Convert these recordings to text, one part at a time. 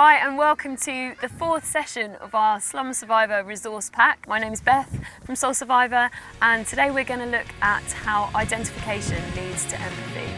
Hi and welcome to the fourth session of our Slum Survivor resource pack. My name is Beth from Soul Survivor, and today we're going to look at how identification leads to empathy.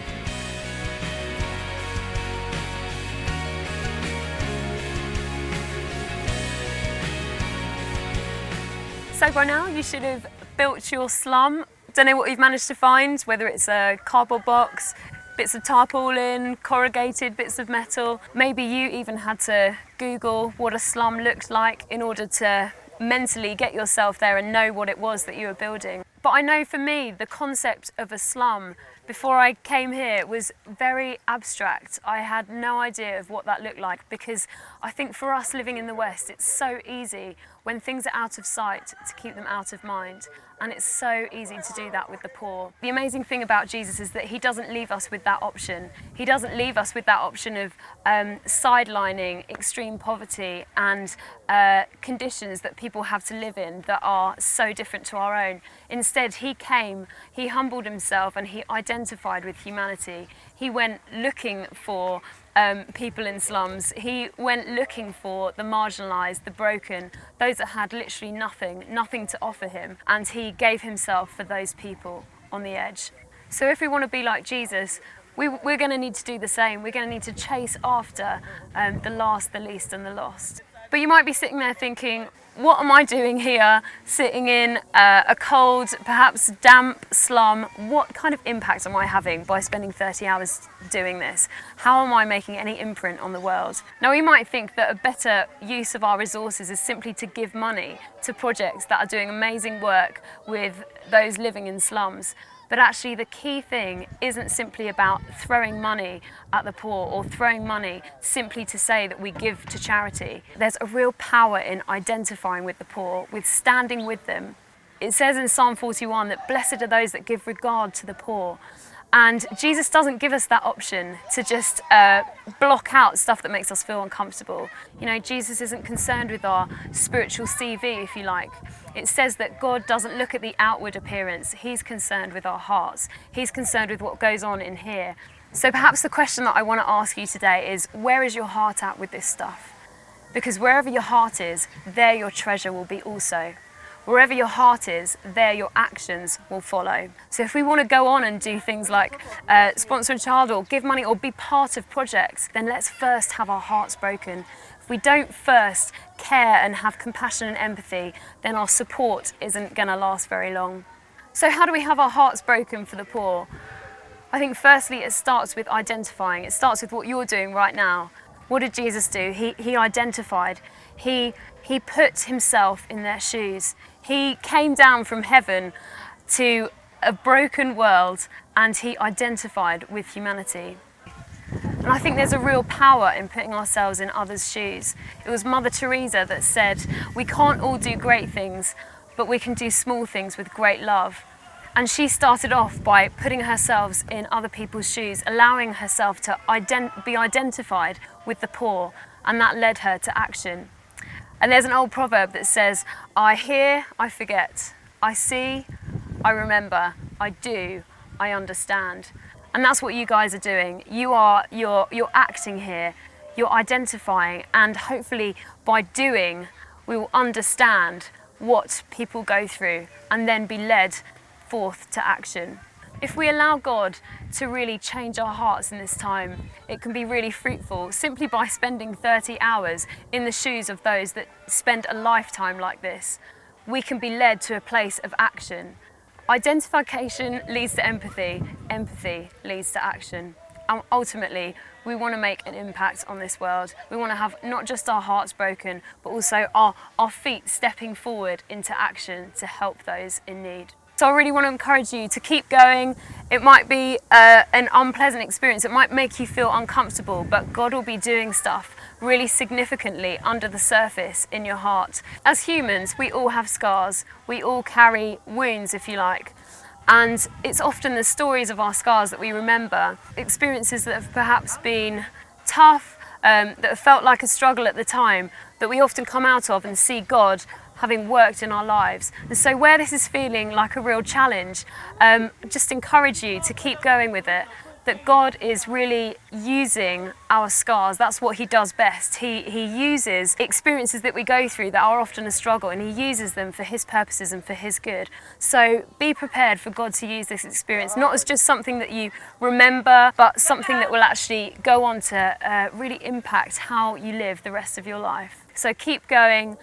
So by now you should have built your slum. Don't know what you've managed to find, whether it's a cardboard box, bits of tarpaulin, corrugated bits of metal. Maybe you even had to Google what a slum looked like in order to mentally get yourself there and know what it was that you were building. But I know for me, the concept of a slum before I came here was very abstract. I had no idea of what that looked like, because I think for us living in the West, it's so easy when things are out of sight to keep them out of mind. And it's so easy to do that with the poor. The amazing thing about Jesus is that he doesn't leave us with that option. He doesn't leave us with that option of sidelining extreme poverty and conditions that people have to live in that are so different to our own. Instead, he came, he humbled himself, and he identified with humanity. He went looking for people in slums. He went looking for the marginalised, the broken, those that had literally nothing to offer him, and he gave himself for those people on the edge. So if we want to be like Jesus, we're going to need to do the same. We're going to need to chase after the last, the least and the lost. But you might be sitting there thinking, what am I doing here, sitting in a cold, perhaps damp slum? What kind of impact am I having by spending 30 hours doing this? How am I making any imprint on the world? Now, we might think that a better use of our resources is simply to give money to projects that are doing amazing work with those living in slums. But actually the key thing isn't simply about throwing money at the poor or throwing money simply to say that we give to charity. There's a real power in identifying with the poor, with standing with them. It says in Psalm 41 that blessed are those that give regard to the poor. And Jesus doesn't give us that option to just block out stuff that makes us feel uncomfortable. You know, Jesus isn't concerned with our spiritual CV, if you like. It says that God doesn't look at the outward appearance. He's concerned with our hearts. He's concerned with what goes on in here. So perhaps the question that I want to ask you today is, where is your heart at with this stuff? Because wherever your heart is, there your treasure will be also. Wherever your heart is, there your actions will follow. So if we want to go on and do things like sponsor a child or give money or be part of projects, then let's first have our hearts broken. If we don't first care and have compassion and empathy, then our support isn't going to last very long. So how do we have our hearts broken for the poor? I think firstly it starts with identifying. It starts with what you're doing right now. What did Jesus do? He identified. He put himself in their shoes. He came down from heaven to a broken world, and he identified with humanity. And I think there's a real power in putting ourselves in others' shoes. It was Mother Teresa that said, we can't all do great things, but we can do small things with great love. And she started off by putting herself in other people's shoes, allowing herself to be identified with the poor, and that led her to action. And there's an old proverb that says, I hear, I forget. I see, I remember. I do, I understand. And that's what you guys are doing. You're acting here. You're identifying, and hopefully by doing, we will understand what people go through and then be led forth to action. If we allow God to really change our hearts in this time, it can be really fruitful simply by spending 30 hours in the shoes of those that spend a lifetime like this. We can be led to a place of action. Identification leads to empathy, empathy leads to action. And ultimately, we want to make an impact on this world. We want to have not just our hearts broken, but also our feet stepping forward into action to help those in need. So I really want to encourage you to keep going. It might be an unpleasant experience. It might make you feel uncomfortable, but God will be doing stuff really significantly under the surface in your heart. As humans, we all have scars. We all carry wounds, if you like. And it's often the stories of our scars that we remember, experiences that have perhaps been tough, that have felt like a struggle at the time, that we often come out of and see God having worked in our lives. And so where this is feeling like a real challenge, just encourage you to keep going with it. that God is really using our scars. That's what he does best. He uses experiences that we go through that are often a struggle, and he uses them for his purposes and for his good. So be prepared for God to use this experience, not as just something that you remember, but something that will actually go on to really impact how you live the rest of your life. So keep going,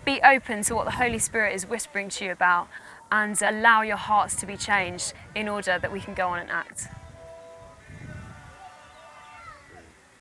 be open to what the Holy Spirit is whispering to you about, and allow your hearts to be changed in order that we can go on and act.